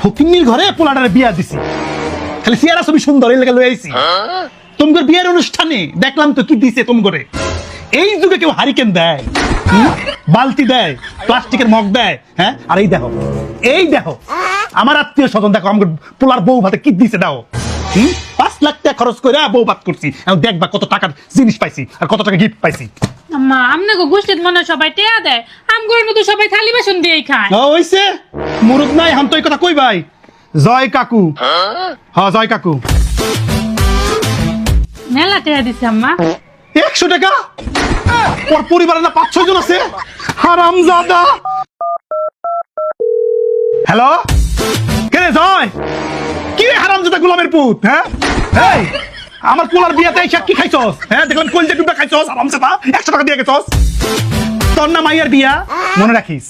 ফকিন্নির ঘরে পোলাটারে বিয়া দিছি, খালি সিয়ারা ছবি সুন্দর এই লেগে লই আইছি। তোমার বিয়ের অনুষ্ঠানে দেখলাম তো কি দিছে তোমার। এই যুগে কেউ হারিকেন দেয়, বালতি দেয়, প্লাস্টিকের মগ দেয়, হ্যাঁ? আর এই দেখো আমার আত্মীয় স্বজন দেখো আমার পোলার বউ ভাতে কি দিছে দাও। 5 লাখ টাকা খরচ করে বউ ভাত করছি, এখন দেখবা কত টাকার জিনিস পাইছি আর কত টাকা গিফট পাইছি। আম্মা আমনাকে গোষ্ঠীর মনে হয় সবাই টেয়া দেয়, আমগোর মতো সবাই থালি বাসন দিয়েই খায়। হইছে মুরুদ নাই, হাম তো এই কথা কই ভাই। জয় কাকু, হ্যাঁ জয় কাকু। মেলা টেয়া দিছে আম্মা। 100 টাকা? ওর পরিবারে না 5-6 জন আছে। হারামজাদা। হ্যালো, কে রে জয়? কি রে হারামজাদা গোলামের পুত, হ্যাঁ? এই আমার পোলার বিয়াতে এসে কি খাইছস? হ্যাঁ দেখলাম কলজে ডুবা খাইছস, হারামজাদা 100 টাকা দিয়ে গেছস। তোর না মাইয়ার বিয়া, মনে রাখিস,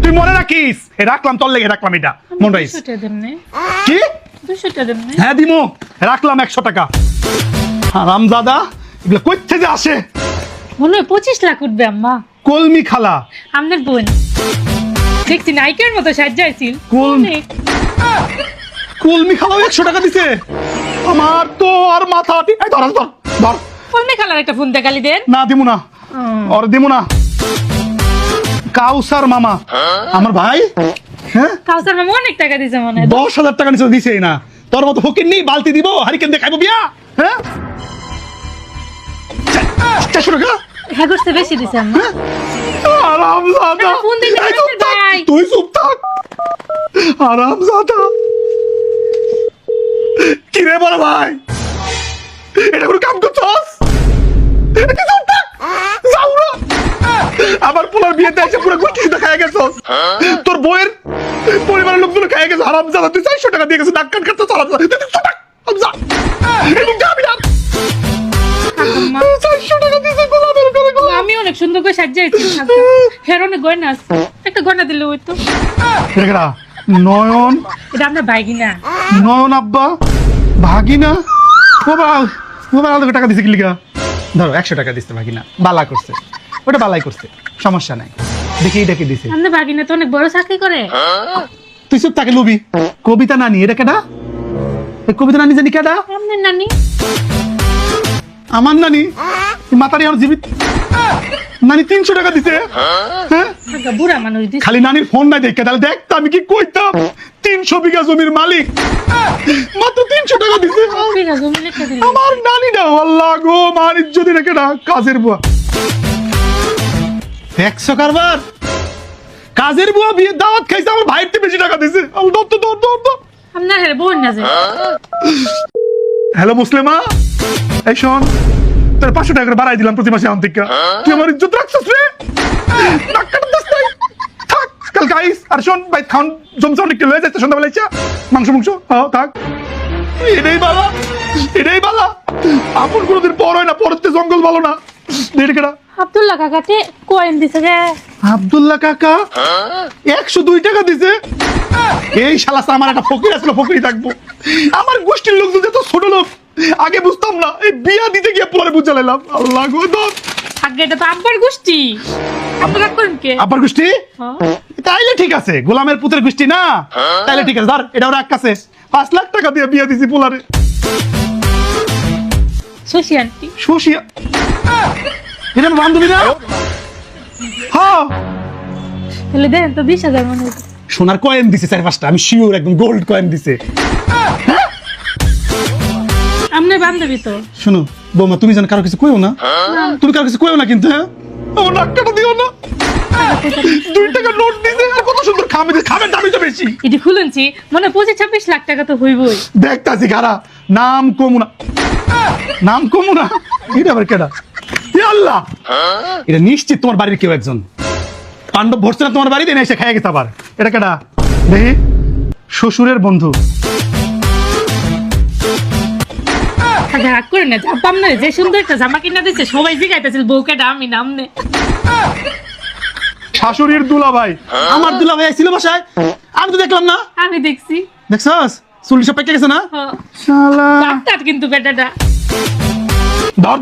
তুই মনে রাখিস। এ রাখলাম তোর লেগে, রাখলাম এটা মনে রাখিস। 200 টাকা দেমনে, কি 200 টাকা দেমনে? হ্যাঁ দিমু, রাখলাম 100 টাকা। হারামজাদা এগুলো কইতে যে আসে। মনে হয় 25 লাখ উঠবে আম্মা। কলমি খালা, আমনের বোন দেখছি নায়িকার মতো সাজাইছিল। কলমি খালাও 100 টাকা দিছে। আমার তো আর মাথা এই ধর ধর ধর। কলমি খালার একটা ফোন দেখালি দেন। না দিমু না, আর দিমু না। কাউসার মামা আমার ভাই, হ্যাঁ কাউসার মামা অনেক টাকা দিছে মনে হয়। 10,000 টাকা নিচে দিছেই না। তোর মতো ফকির নেই, বালতি দিব, হারিকেন দিয়ে খাইবো বিয়া, হ্যাঁ? 400 টাকা হ্যাঁ করতে বেশি দিছে আম্মা। হারামজাদা। ফোন দিতে এই চুপ থাক, ভাই। তুই চুপ থাক হারামজাদা। কি রে বড় ভাই, এটা কোনো কাম করছস? এটা কি চুপ থাক, যাও না। আমার পোলার বিয়েতে এসে পুরো গুষ্টি সুদ্ধা খাইয়া গেছস, তোর বউয়ের পরিবারের লোকজন খাইয়া গেছে। হারামজাদা তুই 400 টাকা দিয়ে গেছিস, ডাক্তার কাটতে চল। তুই চুপ থাক, যা এবং যাবি না। 400 টাকা দিয়েছে গোলামের ঘরে গোলাম। আমি অনেক সুন্দর করে সাজাইছি। হের অনেক গয়না আছে, একটা গয়না দিলে ওই তো। এটা নয়ন, এটা আমরা ভাগিনা। নয়ন আব্বা ভাগিনা। বাবা আলাদা টাকা দিছে কি লিগা? ধরো 100 টাকা দিচ্ছে ভাগিনা, বালা করছে, ওটা বালাই করছে, সমস্যা নাই। দেখি এটা কি দিছে। আমরা ভাগিনা তো অনেক বড় চাকরি করে। তুই চুপ তাকে লুবি। কবিতা নানি, এটা কেডা? এই কবিতা নানি জানি কেডা? আমনের নানি। আমার নানি মাতারি আমার জীবিত। নানি 300 টাকা দিছে, হ্যাঁ? আগা বুড়া মানুষ দিছে। খালি নানির ফোন নাই দেখে, তাহলে দেখতাম আমি কি কইতাম। 300 বিঘা জমির মালিক, মাত্র 300 টাকা দিছে। বিঘা জমি লিখে দিল। আমার নানি না, আল্লাহ গো, মান ইজ্জতি রেখে না, কাজের বুয়া। 100 কারবার, কাজের বুয়া বিয়ে দাওয়াত খাইছে, আমার ভাইয়ের থেকে বেশি টাকা দিছে। আল্লাহ তো দর। আপনার হের বোন না যে। হ্যালো মুসলিমা, এই শোন, তোর 500 টাকা করে বাড়াই দিলাম প্রতি মাসে আন থেকে। তুই আমার ইজ্জত রাখছিস রে, নাক কাটা দিস নাই। থাক কাল গাইস, আর শোন ভাই খান জমজম একটু লয়ে যাচ্ছে সন্ধ্যাবেলা ইচ্ছা মাংস হ্যাঁ থাক। এটাই বালা। আপন কোনোদিন পর হয় না, পরতে জঙ্গল ভালো না। দেড়কেটা আব্দুল্লাহ কাকাতে কয়েন দিছে রে। আব্দুল্লাহ কাকা 102 টাকা দিছে। এই শালা আমার একটা ফকির আসলো, ফকিরই থাকবো। আমার গোষ্ঠীর লোক যদি এত ছোট লোক, আগে বুঝতাম না, এই বিয়া দিতে গিয়ে পরে বুঝে নিলাম। আল্লাহ গো দর। আগে এটা তো আব্বার গোষ্ঠী। আপনারা করেন কে? আব্বার গোষ্ঠী? তাইলে ঠিক আছে, গোলামের পুতের গোষ্ঠী না, তাইলে ঠিক আছে। ধর এটা ওর এক কাছে 5 লাখ টাকা দিয়ে বিয়া দিছি পোলারে। শশী আন্টি। শশী এটা আমার বান্ধবী না? হ্যাঁ তাহলে দেন তো 20,000 মনে হয়। সোনার কয়েন দিছে 4-5টা, আমি শিওর একদম গোল্ড কয়েন দিছে। আমনে বান্ধবী তো। শোনো বৌমা, তুমি যেন কারো কিছু কইও না, তুমি কারো কিছু কইও না কিন্তু, হ্যাঁ? আমার নাক কাটা দিও না। 2 টাকা নোট দিছে, আর কত সুন্দর খামের দামই তো বেশি। এটি খুলুনছি মনে 25-26 লাখ টাকা তো হইবই। দেখতাছি খারা নাম কমুনা, নাম কমুনা। এটা আবার কেডা? এ আল্লাহ, এটা নিশ্চিত তোমার বাড়ির কেউ একজন। পাণ্ডব ভরছে না তোমার বাড়িতে, এসে খাইয়া গেছে আবার। এটা কেডা দেখি? শ্বশুরের বন্ধু। রাগ করে না, জাপাম না, যে সুন্দর একটা জামা কিনা দিচ্ছে সবাই জিগাইতেছিল বউকে আমি নামনে। শাশুড়ির দুলাভাই, আমার দুলাভাই ছিল বাসায়, আমি তো দেখলাম না। আমি দেখছি। দেখছস চুল সব পেকে গেছে না? শালা ডাক্তার কিন্তু বেটাটা।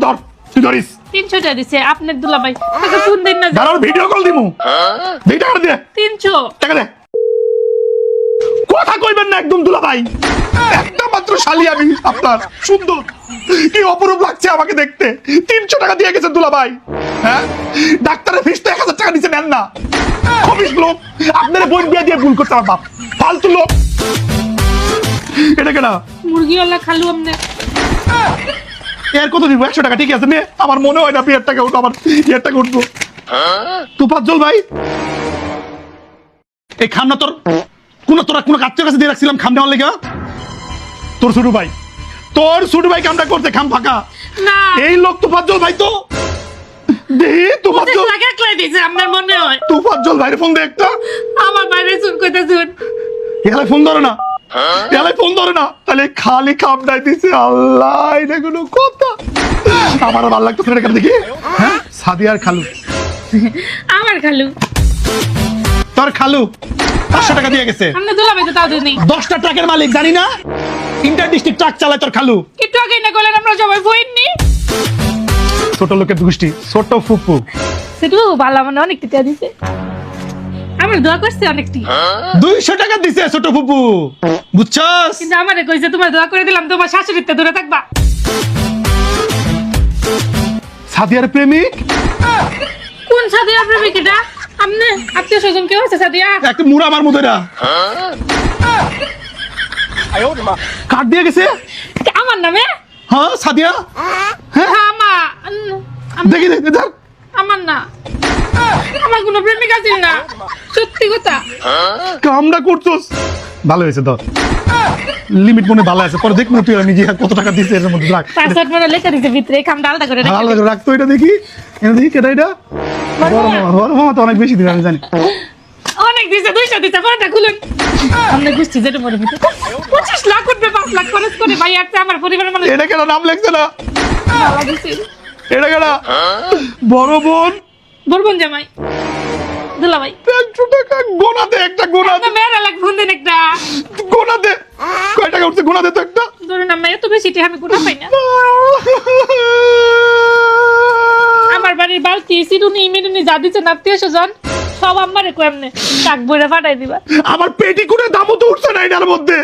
ধর তুই ধরিস। 300 টাকা দিছে আপনার দুলাভাই। টাকা ফোন দিন না। দাঁড়াও, ভিডিও কল দিমু। 2 টাকা দে, 300 টাকা দে। কথা কইবে বলবেন না একদম দুলা ভাই, একটা মাত্র শালি আমি আপনার, সুন্দর কি অপরূপ লাগছে আমাকে দেখতে। 300 টাকা দিয়ে গেছেন দুলা ভাই। হ্যাঁ, ডাক্তারের ফিস তো 1000 টাকা নিচে নেন না। খবিস লোক, আপনার বোন বিয়া দিয়ে ভুল করতে আমার বাপ, ফালতু লোক। এটা কেনা মুরগিওয়ালা খালু আমনে। এর কত দিব? 100 টাকা, ঠিক আছে নে। আমার মনে হয় না বিয়ের টাকা উঠবো, আমার বিয়ের টাকা উঠবো। তুফাজ্জল ভাই, এই খামনা তোর তোরা কোন কাচ্চের কাছে দিয়ে রাখছিলাম খাম নেওয়ার লেগে? তোর ছোট ভাই কামটা করতে, খাম ফাঁকা। না এই লোক তুফাজ্জল ভাই তো দেহি। তুফাজ্জল লাগে ক্লাই দিছে আপনার মনে হয়। তুফাজ্জল ভাইয়ের ফোন দে একটা। আমার বাইরে শুন কইতা শুন। এখানে ফোন ধরে না, তাহলে খালি খামটাই দিছে। আল্লাহ, এটা কোনো কথা? আমার ভালো লাগতো না। দেখি, হ্যাঁ, সাদিয়ার খালু, আমার খালু, তোর খালু 500 টাকা দিয়ে গেছে। আমরা দুলাভাই তো তাও দিই। 10টা ট্রাকের মালিক, জানি না? ইন্টার ডিস্ট্রিক্ট ট্রাক চালায় তোর খালু। একটু আগে না করলেন আমরা সবাই বইনি। ছোট লোকের গোষ্ঠী, ছোট ফুপু। সেটু ভালো মানে অনেক টিকা দিছে। আমার দোয়া করছে অনেকটি। 200 টাকা দিছে ছোট ফুপু, বুঝছস? কিন্তু আমারে কইছে তোমার দোয়া করে দিলাম তোমার শাশুড়িতে দূরে থাকবা। সাদিয়ার প্রেমিক? কোন সাদিয়া প্রেমিক এটা? আমনে আত্মীয় স্বজন কেউ আছে সাদিয়া? একটা মুড়া আমার মধ্যে কাট দিয়ে গেছে আমার নামে? হ্যাঁ সাদিয়া, হ্যাঁ দেখি দেখ। আমার না, আমার কোনো প্রেমিক আছে না, সত্যি কথা। কামটা করছস, ভালো হয়েছে। ধর লিমিট মনে ভালো আছে, পরে দেখবো তুই নিজে কত টাকা দিছে এর মধ্যে। রাখ, পাসওয়ার্ড মানে লেখা দিছে ভিতরে, খামটা আলাদা করে রাখ। আলাদা করে রাখ তো। এটা দেখি, এটা দেখি কেটা এটা। বড় মামা তো অনেক বেশি দিবে আমি জানি। অনেক দিছে, 200 দিছে, পরেরটা খুলুন। আমরা গুষ্টি যেটা মরে ভিতরে 25 লাখ উঠবে, 5 লাখ খরচ করে ভাই আর আমার পরিবারের মানুষ এটা কেন নাম লেখছে না? ভালো দিছে। এটা কেন? বড় বোন বলবন জামাই দুলাভাই 100 টাকা গোনা দে, একটা গোনা দে, না মেরা লাখ ফোন দেন একটা গোনা দে। কয় টাকা উঠছে গোনা দে তো একটা। ধরুন না মেয়ে তো বেশি টি আমি কোনা পাই না। আমার বাড়ির বালতি সিরুনি মিরুনি যা দিচ্ছে আত্মীয় স্বজন সব আমারে কয়েমনে টাক বইরা ফাটাই দিবা। আমার পেটিকুটের দামও তো উঠছে না এটার মধ্যে।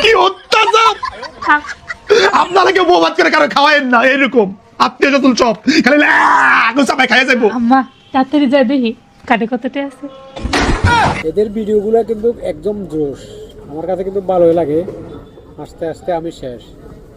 কি অত্যাচার! থাক আপনারা কেউ বউ ভাত করে কারো খাওয়ায়েন না, এরকম আত্মীয় স্বজন সব খালি চাপাই খাইয়া যাইবো। আম্মা তাড়াতাড়ি যা দেখি কাটে কতটা আছে। এদের ভিডিওগুলো কিন্তু একদম জোশ, আমার কাছে কিন্তু ভালোই লাগে। আস্তে আস্তে আমি শেষ।